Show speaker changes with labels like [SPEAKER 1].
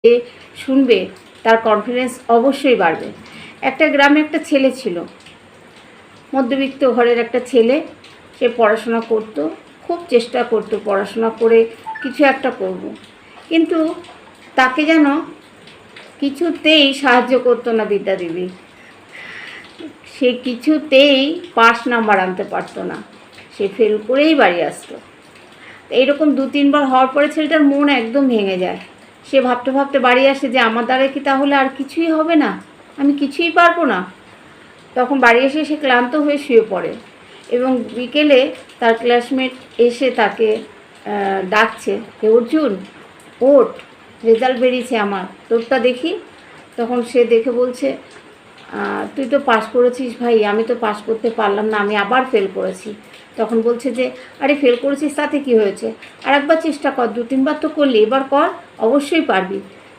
[SPEAKER 1] যে শুনবে তার কনফিডেন্স অবশ্যই বাড়বে। একটা গ্রামে একটা ছেলে ছিল, মধ্যবিত্ত ঘরের একটা ছেলে। সে পড়াশোনা করত, খুব চেষ্টা করতো পড়াশোনা করে কিছু একটা করব, কিন্তু তাকে যেন কিছুতেই সাহায্য করতো না বিদ্যাদেবী। সে কিছুতেই পাস নাম্বার আনতে পারতো না, সে ফেল করেই বাড়ি আসতো। এইরকম 2-3 বার হওয়ার পরে ছেলেটার মন একদম ভেঙে যায়। সে ভাবতে ভাবতে বাড়ি আসে যে আমার দ্বারা কি তাহলে আর কিছুই হবে না, আমি কিছুই পারবো না। তখন বাড়ি এসে সে ক্লান্ত হয়ে শুয়ে পড়ে এবং বিকেলে তার ক্লাসমেট এসে তাকে ডাকছে, হে অর্জুন ওঠ, রেজাল্ট বেরিয়েছে আমার, তোরটা দেখি। তখন সে দেখে বলছে, তুই তো পাস করেছিস ভাই, আমি তো পাস করতে পারলাম না, আমি আবার ফেল করেছি। তখন বলছে যে, আরে ফেল করেছিস তাতে কি হয়েছে, আর একবার চেষ্টা কর, 2-3 বার তো করলি, এবার কর, অবশ্যই পারবি।